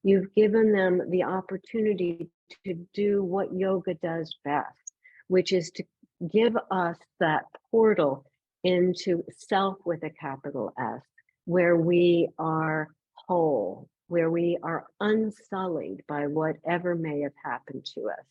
You've given them the opportunity to do what yoga does best, which is to give us that portal into self with a capital S, where we are whole, where we are unsullied by whatever may have happened to us.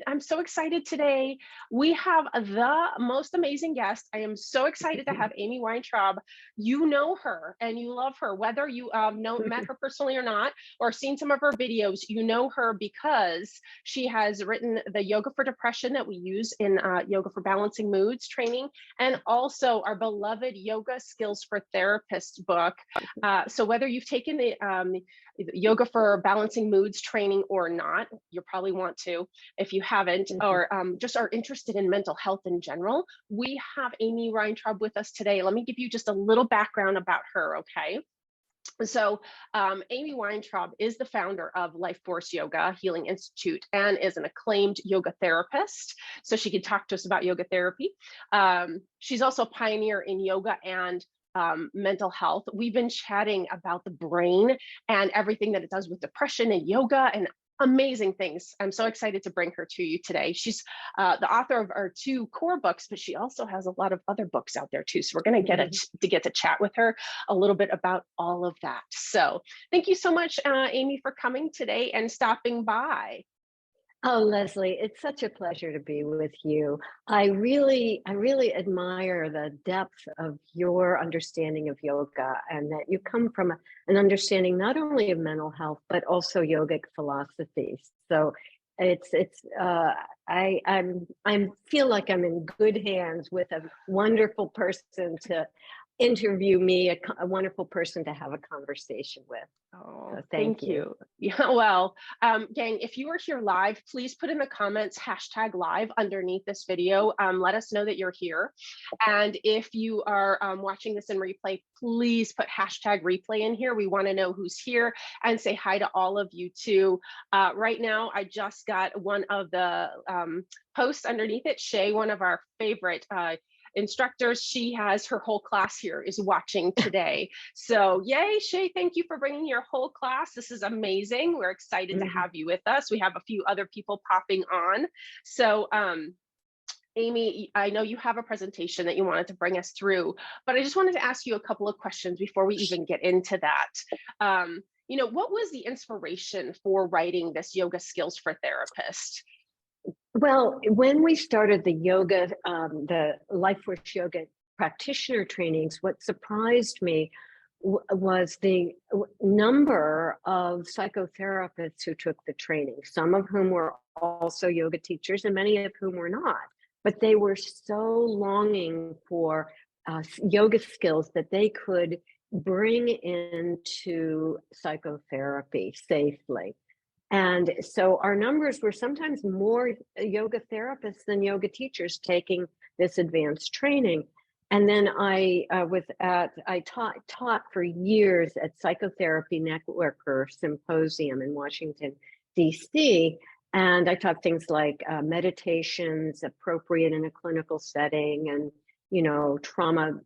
I'm so excited today. We have the most amazing guest. I am so excited to have Amy Weintraub. You know her and you love her, whether you met her personally or not, or seen some of her videos. You know her because she has written the Yoga for Depression that we use in Yoga for Balancing Moods training, and also our beloved Yoga Skills for Therapists book. So whether you've taken the Yoga for Balancing Moods training or not, you probably want to. If you haven't, or just are interested in mental health in general, we have Amy Weintraub with us today. Let me give you just a little background about her, okay? So Amy Weintraub is the founder of LifeForce Yoga Healing Institute and is an acclaimed yoga therapist. So she can talk to us about yoga therapy. She's also a pioneer in yoga and mental health. We've been chatting about the brain and everything that it does with depression and yoga and amazing things. I'm so excited to bring her to you today. She's the author of our 2 core books, but she also has a lot of other books out there too. So we're going to get to chat with her a little bit about all of that. So thank you so much, Amy, for coming today and stopping by. Oh, Leslie, it's such a pleasure to be with you. I really admire the depth of your understanding of yoga, and that you come from an understanding not only of mental health, but also yogic philosophy. So I feel like I'm in good hands with a wonderful person to interview me, a wonderful person to have a conversation with. Oh, so thank you. Yeah, well, gang, if you are here live, please put in the comments #live underneath this video. Let us know that you're here. And if you are watching this in replay, please put #replay in here. We want to know who's here, and say hi to all of you too. Right now, I just got one of the posts underneath it. Shay, one of our favorite instructors, she has her whole class here is watching today. So yay, Shay, thank you for bringing your whole class. This is amazing. We're excited to have you with us. We have a few other people popping on. So Amy, I know you have a presentation that you wanted to bring us through, but I just wanted to ask you a couple of questions before we even get into that. You know, what was the inspiration for writing this Yoga Skills for Therapists? Well, when we started the LifeForce Yoga practitioner trainings, what surprised me was the number of psychotherapists who took the training, some of whom were also yoga teachers and many of whom were not. But they were so longing for yoga skills that they could bring into psychotherapy safely. And so our numbers were sometimes more yoga therapists than yoga teachers taking this advanced training. And then I taught for years at Psychotherapy Networker Symposium in Washington, D.C. And I taught things like meditations appropriate in a clinical setting, and, you know, trauma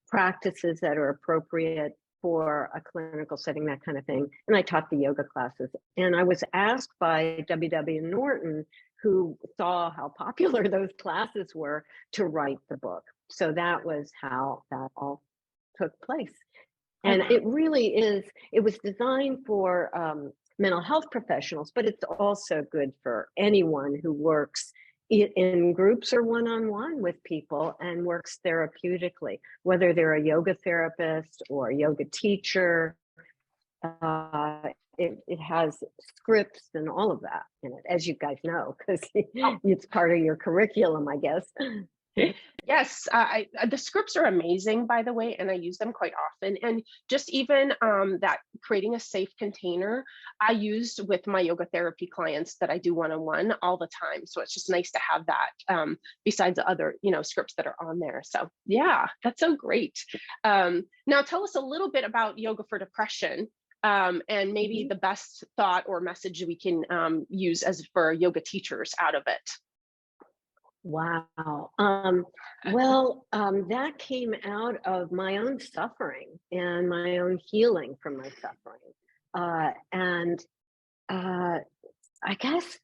practices that are appropriate for a clinical setting, that kind of thing. And I taught the yoga classes. And I was asked by W.W. Norton, who saw how popular those classes were, to write the book. So that was how that all took place. And it really is, it was designed for mental health professionals, but it's also good for anyone who works in groups or one-on-one with people and works therapeutically, whether they're a yoga therapist or a yoga teacher. It has scripts and all of that in it, as you guys know, because it's part of your curriculum, I guess. Yes, the scripts are amazing, by the way, and I use them quite often. And just even that creating a safe container, I used with my yoga therapy clients that I do one-on-one all the time. So it's just nice to have that besides the other, you know, scripts that are on there. So yeah, that's so great. Now tell us a little bit about Yoga for Depression. and maybe the best thought or message we can use as for yoga teachers out of it. Wow. That came out of my own suffering and my own healing from my suffering. I guess,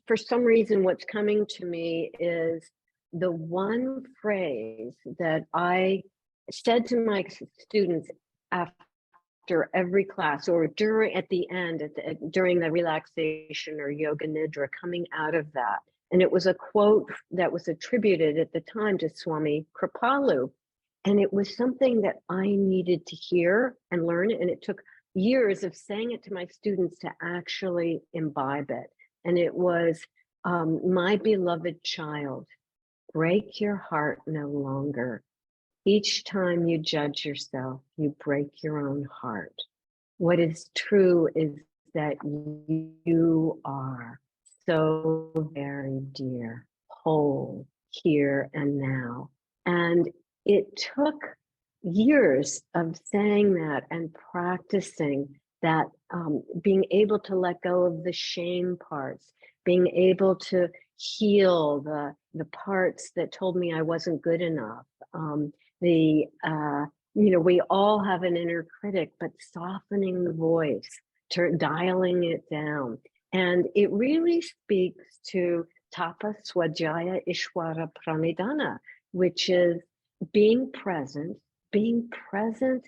for some reason, what's coming to me is the one phrase that I said to my students after every class, or at the end, during the relaxation or yoga nidra, coming out of that. And it was a quote that was attributed at the time to Swami Kripalu. And it was something that I needed to hear and learn. And it took years of saying it to my students to actually imbibe it. And it was, my beloved child, break your heart no longer. Each time you judge yourself, you break your own heart. What is true is that you are so very dear, whole, here and now. And it took years of saying that and practicing that, being able to let go of the shame parts, being able to heal the parts that told me I wasn't good enough. We all have an inner critic, but softening the voice, dialing it down. And it really speaks to Tapa Swadhyaya Ishwara Pranidhana, which is being present, tapas,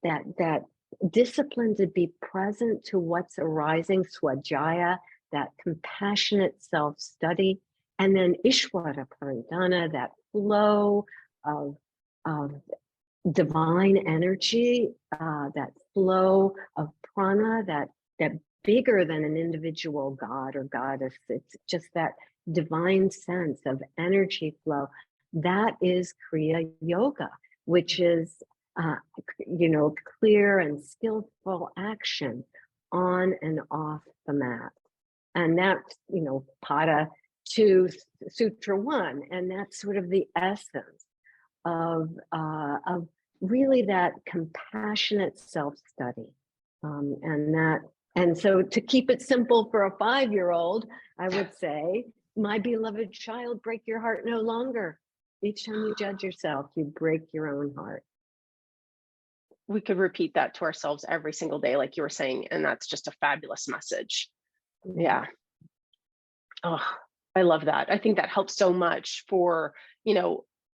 that discipline to be present to what's arising, Swadhyaya, that compassionate self-study, and then Ishwara Pranidhana, that flow of divine energy, that flow of prana, that bigger than an individual god or goddess. It's just that divine sense of energy flow. That is Kriya Yoga, which is, clear and skillful action on and off the mat. And that's, Pada 2, Sutra 1. And that's sort of the essence of really that compassionate self-study. And so to keep it simple for a 5-year-old, I would say, my beloved child, break your heart no longer. Each time you judge yourself, you break your own heart. We could repeat that to ourselves every single day, like you were saying, and that's just a fabulous message. Yeah. Oh, I love that. I think that helps so much for,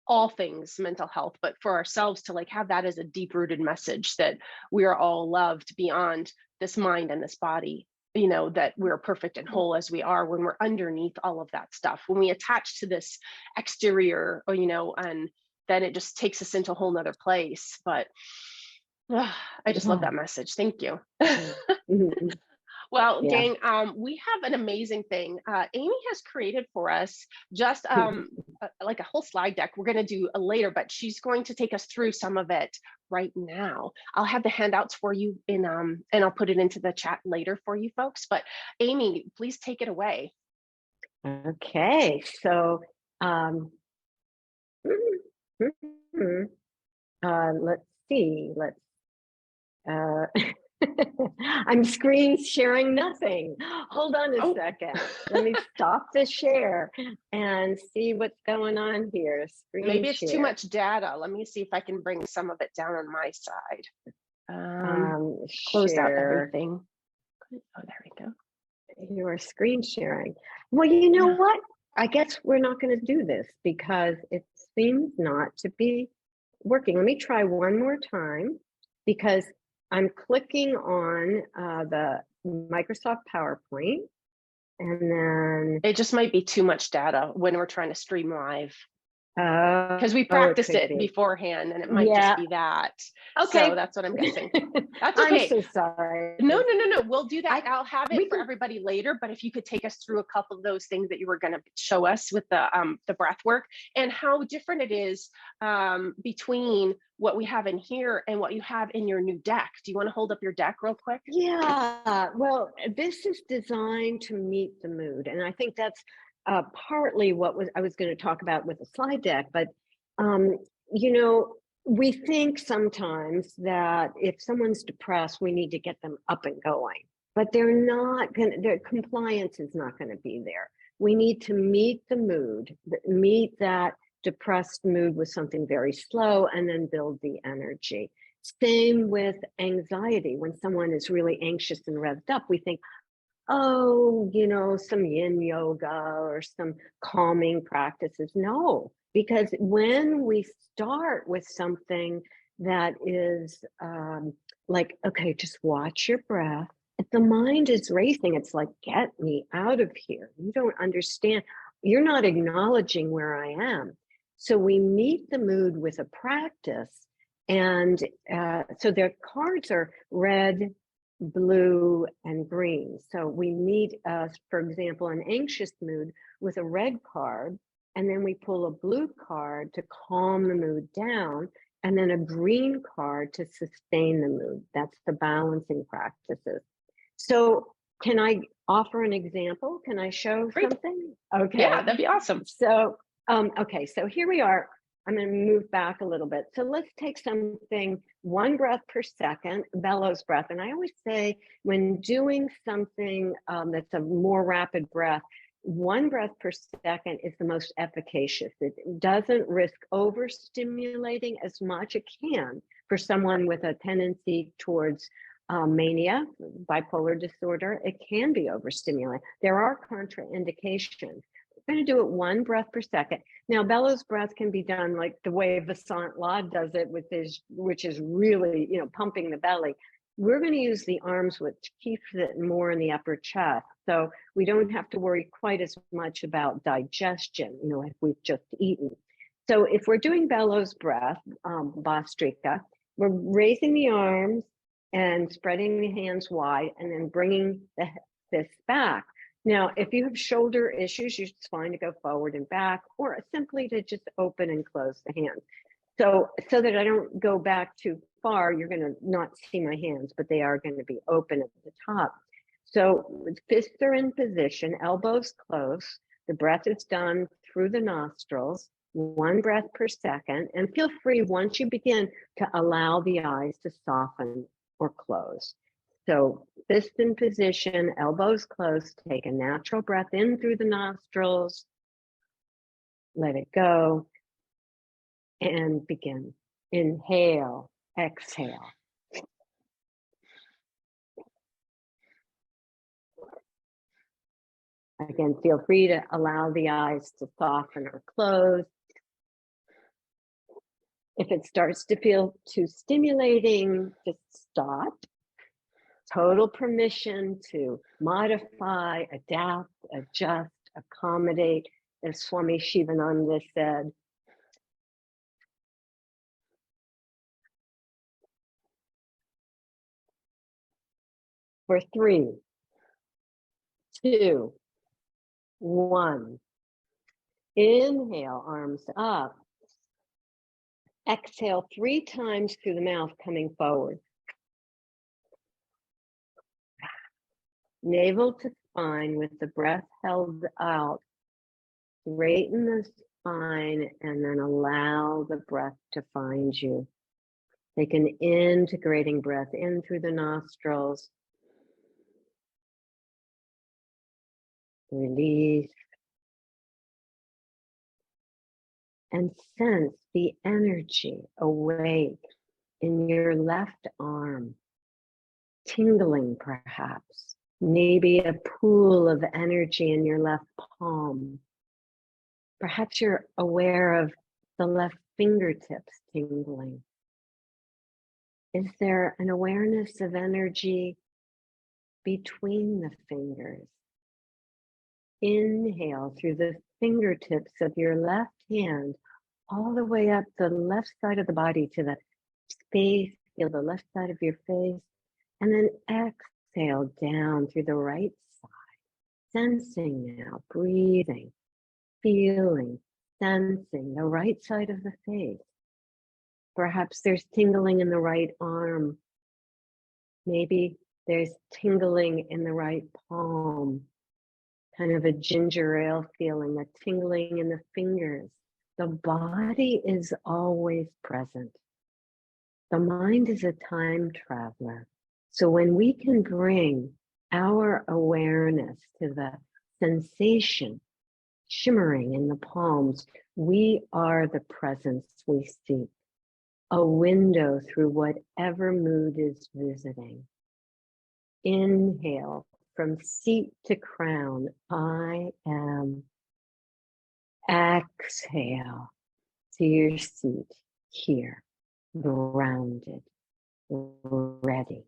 all things mental health, but for ourselves to have that as a deep-rooted message that we are all loved beyond this mind and this body, that we're perfect and whole as we are when we're underneath all of that stuff. When we attach to this exterior, and then it just takes us into a whole nother place. But I just love that message. Thank you. Well, gang, we have an amazing thing. Amy has created for us just like a whole slide deck. We're going to do later, but she's going to take us through some of it right now. I'll have the handouts for you and I'll put it into the chat later for you folks. But Amy, please take it away. Okay, so let's see. I'm screen sharing nothing. Hold on a second. Let me stop the share and see what's going on here. Maybe it's too much data. Let me see if I can bring some of it down on my side. Close out everything. Oh, there we go. You are screen sharing. Well, you know what? I guess we're not going to do this because it seems not to be working. Let me try one more time because I'm clicking on the Microsoft PowerPoint, and then it just might be too much data when we're trying to stream live. Because we practiced it beforehand, and it might just be that. Okay, so that's what I'm guessing. That's okay. I'm so sorry. No. We'll do that. I'll have it for everybody later. But if you could take us through a couple of those things that you were going to show us with the breath work and how different it is between what we have in here and what you have in your new deck. Do you want to hold up your deck real quick? Yeah. Well, this is designed to meet the mood, and I think that's partly what I was going to talk about with the slide deck, but We think sometimes that if someone's depressed, we need to get them up and going, but they're not going to, their compliance is not going to be there. We need to meet the mood, meet that depressed mood with something very slow, and then build the energy. Same with anxiety. When someone is really anxious and revved up, we think, oh, some yin yoga or some calming practices. No, because when we start with something that is like, okay, just watch your breath. If the mind is racing, it's like, get me out of here. You don't understand. You're not acknowledging where I am. So we meet the mood with a practice. And so their cards are red, blue, and green. So we meet, for example, an anxious mood with a red card, and then we pull a blue card to calm the mood down, and then a green card to sustain the mood. That's the balancing practices. So can I offer an example? Can I show Great. something? Okay. Yeah, that'd be awesome. So, okay, so here we are. I'm going to move back a little bit. So let's take something, 1 breath per second, bellows breath. And I always say when doing something that's a more rapid breath, 1 breath per second is the most efficacious. It doesn't risk overstimulating as much. It can for someone with a tendency towards mania, bipolar disorder. It can be overstimulating. There are contraindications. We're going to do it 1 breath per second. Now, bellows breath can be done like the way Vasant Lad does it with his, which is really, pumping the belly. We're going to use the arms, which keeps it more in the upper chest. So we don't have to worry quite as much about digestion, if we've just eaten. So if we're doing bellows breath, Bhastrika, we're raising the arms and spreading the hands wide and then bringing the fists back. Now, if you have shoulder issues, it's fine to go forward and back, or simply to just open and close the hands. So that I don't go back too far, you're going to not see my hands, but they are going to be open at the top. So fists are in position, elbows close. The breath is done through the nostrils, 1 breath per second. And feel free, once you begin, to allow the eyes to soften or close. So fists in position, elbows closed, take a natural breath in through the nostrils, let it go, and begin. Inhale, exhale. Again, feel free to allow the eyes to soften or close. If it starts to feel too stimulating, just stop. Total permission to modify, adapt, adjust, accommodate, as Swami Shivananda said. For 3, 2, 1. Inhale, arms up. Exhale 3 times through the mouth, coming forward. Navel to spine with the breath held out. Straighten the spine and then allow the breath to find you. Take an integrating breath in through the nostrils. Release. And sense the energy awake in your left arm, tingling perhaps. Maybe a pool of energy in your left palm. Perhaps you're aware of the left fingertips tingling. Is there an awareness of energy between the fingers? Inhale through the fingertips of your left hand all the way up the left side of the body to the space, feel the left side of your face, and then exhale down through the right side, sensing now, breathing, feeling, sensing the right side of the face. Perhaps there's tingling in the right arm. Maybe there's tingling in the right palm, kind of a ginger ale feeling, a tingling in the fingers. The body is always present. The mind is a time traveler. So when we can bring our awareness to the sensation shimmering in the palms, we are the presence we seek, a window through whatever mood is visiting. Inhale from seat to crown, I am. Exhale to your seat here, grounded, ready.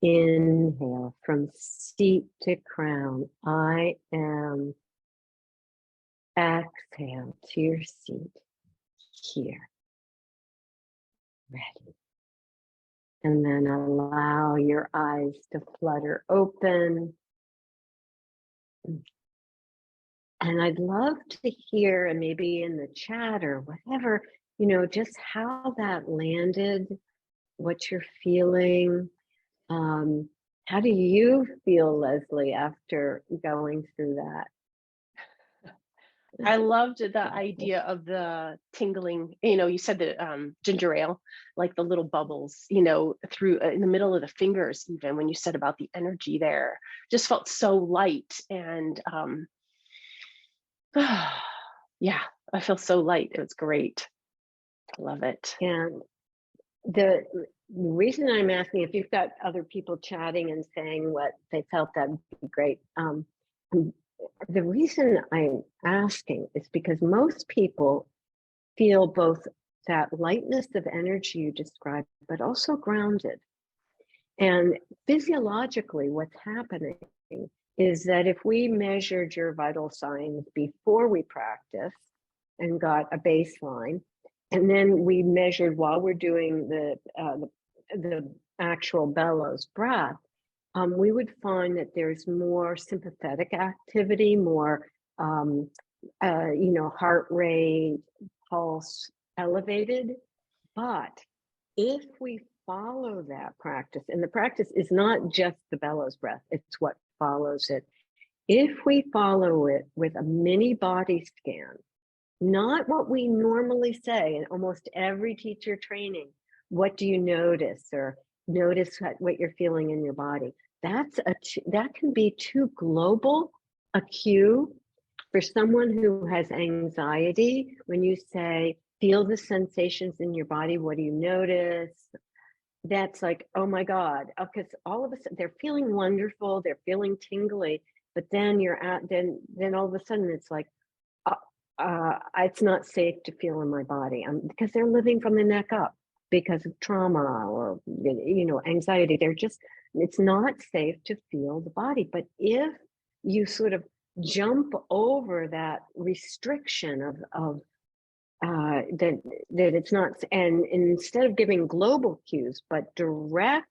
Inhale from seat to crown, I am. Exhale to your seat here, ready. And then allow your eyes to flutter open. And I'd love to hear, and maybe in the chat or whatever, just how that landed, what you're feeling. How do you feel, Leslie, after going through that? I loved the idea of the tingling, you said the ginger ale, like the little bubbles, through in the middle of the fingers, even when you said about the energy there, just felt so light. And yeah, I feel so light. It was great. I love it. And the reason I'm asking, if you've got other people chatting and saying what they felt, that'd be great. The reason I'm asking is because most people feel both that lightness of energy you described, but also grounded. And physiologically, what's happening is that if we measured your vital signs before we practiced and got a baseline, and then we measured while we're doing the actual bellows breath, we would find that there's more sympathetic activity, more, heart rate, pulse elevated. But if we follow that practice, and the practice is not just the bellows breath, it's what follows it. If we follow it with a mini body scan, not what we normally say in almost every teacher training, what do you notice, or notice what you're feeling in your body. That can be too global a cue for someone who has anxiety. When you say, feel the sensations in your body, what do you notice? That's like, oh my God, because all of a sudden they're feeling wonderful, they're feeling tingly, but then then all of a sudden it's like, it's not safe to feel in my body, because they're living from the neck up because of trauma or anxiety. It's not safe to feel the body. But if you sort of jump over that restriction of that it's not, and instead of giving global cues, but direct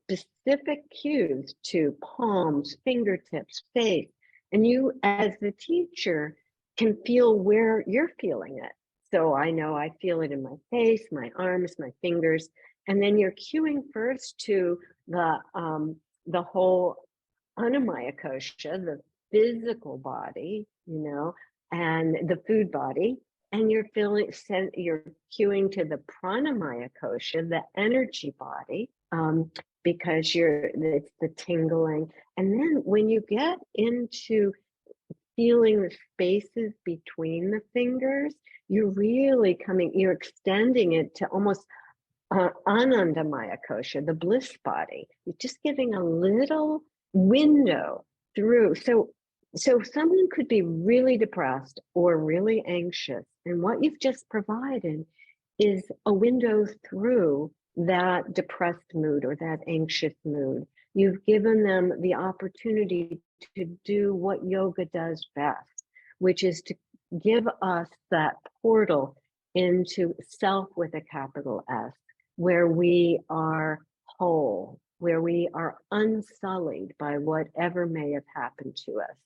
specific cues to palms, fingertips, face, and you as the teacher can feel where you're feeling it. So I know I feel it in my face, my arms, my fingers, and then you're cueing first to the whole Annamaya kosha, the physical body, and the food body, and you're cueing to the pranamaya kosha, the energy body, because it's the tingling. And then when you get into feeling the spaces between the fingers, you're extending it to almost Anandamaya kosha, the bliss body. You're just giving a little window through. So someone could be really depressed or really anxious, and what you've just provided is a window through that depressed mood or that anxious mood. You've given them the opportunity to do what yoga does best, which is to give us that portal into self with a capital S, where we are whole, where we are unsullied by whatever may have happened to us.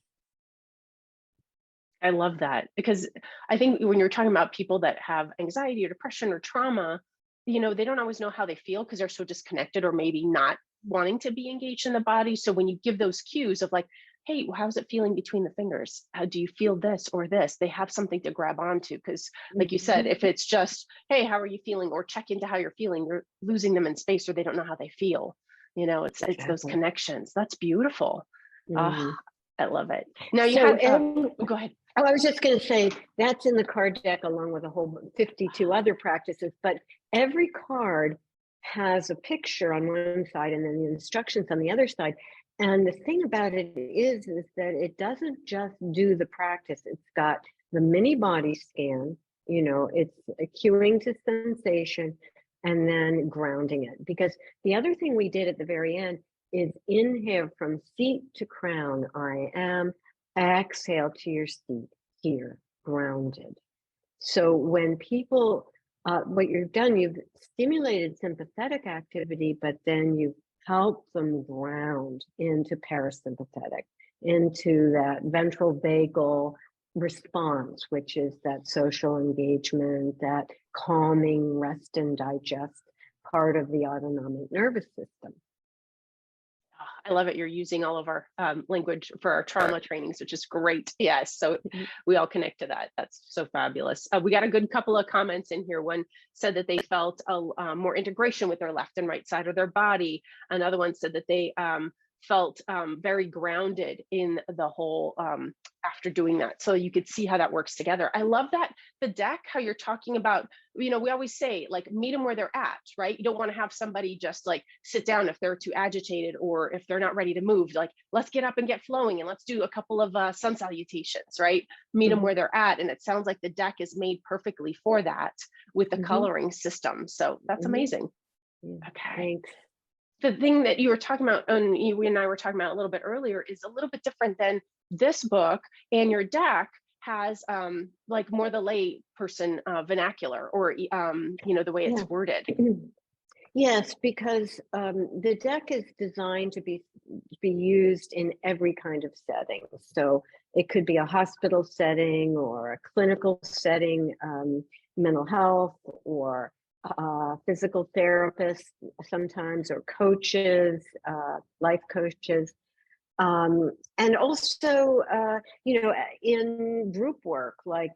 I love that, because I think when you're talking about people that have anxiety or depression or trauma, they don't always know how they feel because they're so disconnected or maybe not wanting to be engaged in the body. So when you give those cues of like, hey, how's it feeling between the fingers? How do you feel this or this? They have something to grab onto, because like you said, if it's just, hey, how are you feeling? Or check into how you're feeling, you're losing them in space, or they don't know how they feel. You know, it's those Exactly. connections. That's beautiful. Mhm. I love it. Now you So, had, go ahead. oh, I was just going to say that's in the card deck along with a whole 52 other practices, but every card has a picture on one side and then the instructions on the other side. And the thing about it is that it doesn't just do the practice. It's got the mini body scan, you know, it's cueing to sensation and then grounding it. Because the other thing we did at the very end is inhale from seat to crown. I am. Exhale to your seat here, grounded. So when people, what you've done, you've stimulated sympathetic activity, but then you help them ground into parasympathetic, into that ventral vagal response, which is that social engagement, that calming, rest and digest part of the autonomic nervous system. I love it. You're using all of our language for our trauma trainings, which is great. Yes. So we all connect to that. That's so fabulous. We got a good couple of comments in here. One said that they felt more integration with their left and right side of their body. Another one said that they felt very grounded in the whole after doing that. So you could see how that works together. I love that the deck, how you're talking about, you know, we always say like meet them where they're at, right? You don't want to have somebody just like sit down if they're too agitated or if they're not ready to move. Like, let's get up and get flowing and let's do a couple of sun salutations, right? Meet them where they're at. And it sounds like the deck is made perfectly for that with the coloring system. So that's amazing. Okay. Thanks. The thing that you were talking about, and we and I were talking about a little bit earlier, is a little bit different than this book, and your deck has like more the lay person vernacular, or you know, the way it's worded. Yes, because the deck is designed to be used in every kind of setting. So it could be a hospital setting or a clinical setting, mental health, or physical therapists sometimes, or coaches, life coaches. And also, you know, in group work, like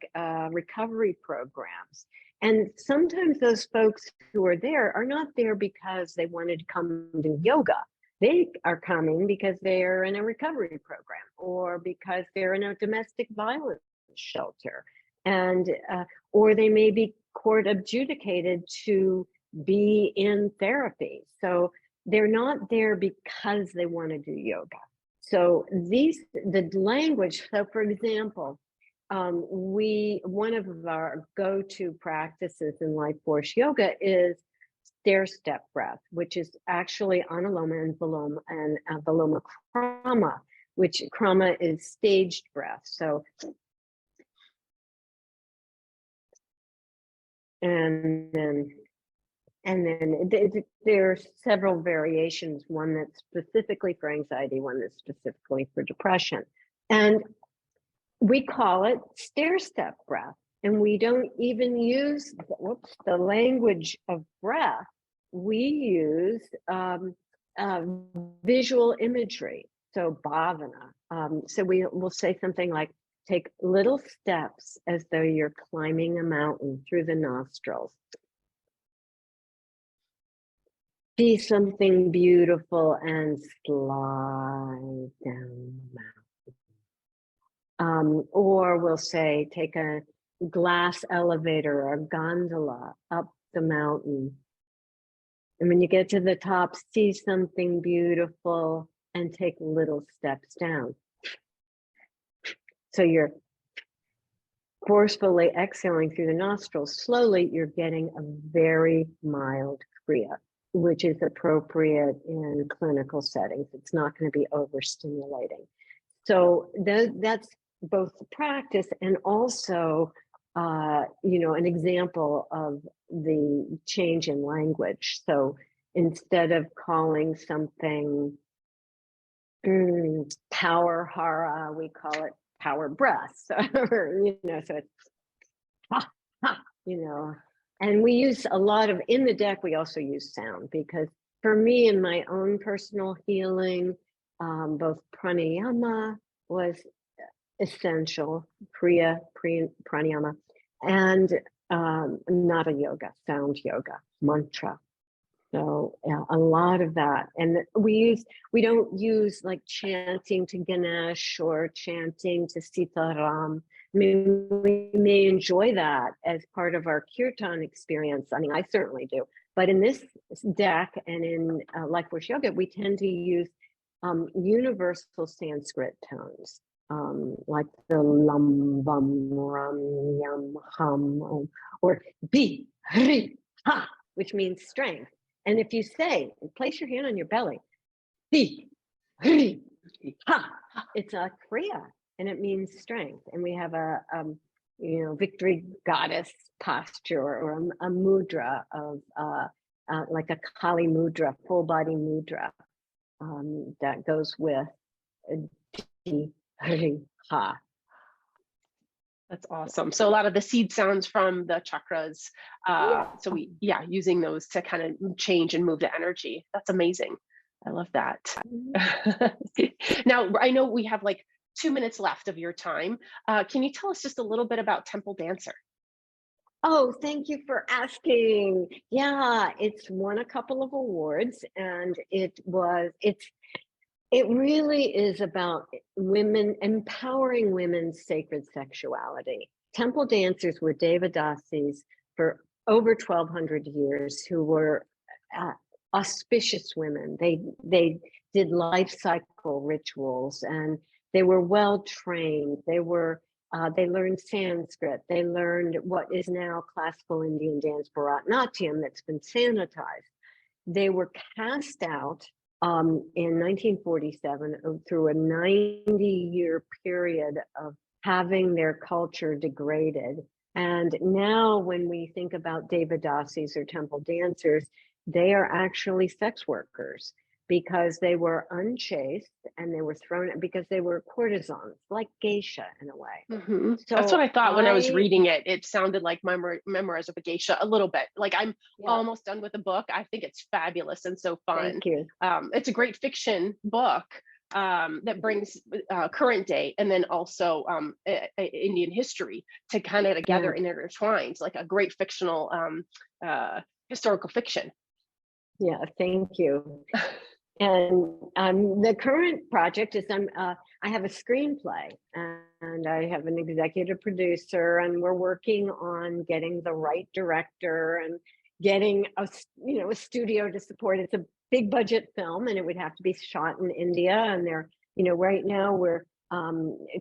recovery programs. And sometimes those folks who are there are not there because they wanted to come do yoga. They are coming because they're in a recovery program or because they're in a domestic violence shelter. And, or they may be court adjudicated to be in therapy. So they're not there because they want to do yoga. So the language, so for example, one of our go-to practices in LifeForce Yoga is stair step breath, which is actually Anuloma and Viloma Krama, which Krama is staged breath. So, and then there are several variations, one that's specifically for anxiety, one that's specifically for depression. And we call it stair step breath. And we don't even use the language of breath. We use visual imagery, so bhavana. So we will say something like, take little steps as though you're climbing a mountain through the nostrils. See something beautiful and slide down the mountain. Or we'll say, take a glass elevator or a gondola up the mountain. And when you get to the top, see something beautiful and take little steps down. So you're forcefully exhaling through the nostrils. Slowly, you're getting a very mild kriya, which is appropriate in clinical settings. It's not going to be overstimulating. So that's both the practice and also, you know, an example of the change in language. So instead of calling something power hara, we call it power breath. Or, you know, so it's you know. And we use a lot of, in the deck, we also use sound, because for me, in my own personal healing, both pranayama was essential, pranayama, and nada yoga, sound yoga, mantra. So yeah, a lot of that. And we don't use like chanting to Ganesh or chanting to Sitaram. I mean, we may enjoy that as part of our kirtan experience. I mean, I certainly do. But in this deck and in LifeForce Yoga, we tend to use universal Sanskrit tones, like the lam, bum, ram, yam, hum, or bi, ri, ha, which means strength. And if you say, place your hand on your belly, bi, ri, ha, it's a kriya, and it means strength. And we have a victory goddess posture, or a mudra of like a Kali mudra, full body mudra, that goes with di, ri, ha. That's awesome. So a lot of the seed sounds from the chakras. So using those to kind of change and move the energy. That's amazing. I love that. Now, I know we have like 2 minutes left of your time. Can you tell us just a little bit about Temple Dancer? Oh, thank you for asking. Yeah, it's won a couple of awards, and it really is about women, empowering women's sacred sexuality. Temple dancers were Devadasis for over 1,200 years, who were auspicious women. They did life cycle rituals, and they were well trained. They learned Sanskrit. They learned what is now classical Indian dance, Bharatanatyam, that's been sanitized. They were cast out in 1947 through a 90-year period of having their culture degraded. And now when we think about Devadasis or temple dancers, they are actually sex workers, because they were unchaste and they were thrown because they were courtesans, like geisha in a way. Mm-hmm. So that's what I thought when I was reading it. It sounded like my memoirs of a geisha a little bit. Like I'm almost done with the book. I think it's fabulous and so fun. Thank you. It's a great fiction book that brings current day and then also Indian history to kind of together and intertwined, like a great fictional historical fiction. Yeah, thank you. And the current project is I have a screenplay, and I have an executive producer, and we're working on getting the right director and getting a studio to support it. It's a big budget film, and it would have to be shot in India. And right now we're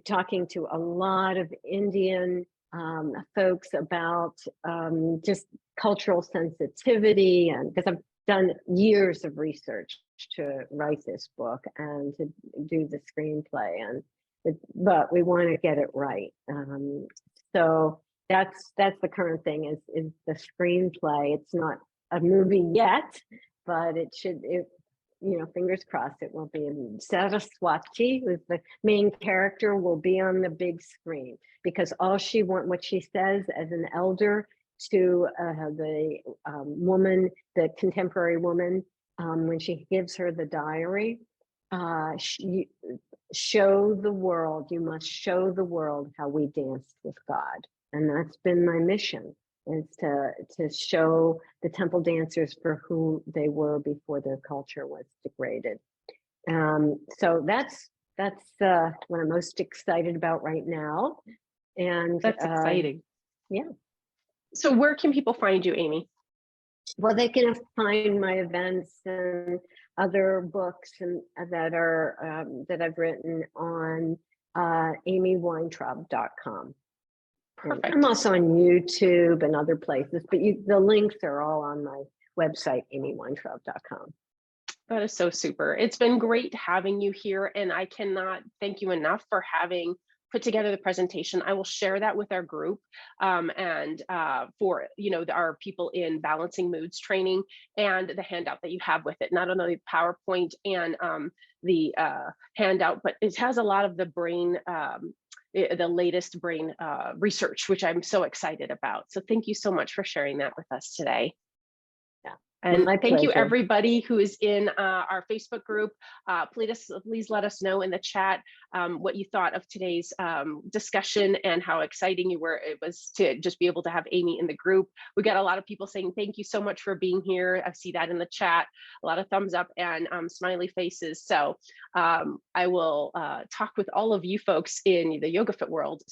talking to a lot of Indian folks about just cultural sensitivity, and because I've done years of research to write this book and to do the screenplay, but we want to get it right. So that's the current thing is the screenplay. It's not a movie yet, but it fingers crossed it will be. Saraswati, who's the main character, will be on the big screen, because what she says as an elder to the woman, the contemporary woman, when she gives her the diary, show the world, you must show the world how we danced with God. And that's been my mission, is to show the temple dancers for who they were before their culture was degraded. So that's what I'm most excited about right now. And that's exciting. Yeah. So where can people find you, Amy? Well, they can find my events and other books that I've written on amyweintraub.com. Perfect. I'm also on YouTube and other places, but the links are all on my website, amyweintraub.com. That is so super. It's been great having you here, and I cannot thank you enough for having put together the presentation. I will share that with our group and for our people in Balancing Moods training, and the handout that you have with it. Not only PowerPoint and the handout, but it has a lot of the brain, the latest brain research, which I'm so excited about. So thank you so much for sharing that with us today. Yeah, And My thank you, pleasure. everybody who is in our Facebook group. Please let us know in the chat what you thought of today's discussion and how exciting it was to just be able to have Amy in the group. We got a lot of people saying, thank you so much for being here. I see that in the chat, a lot of thumbs up and smiley faces. So I will talk with all of you folks in the Yoga Fit world.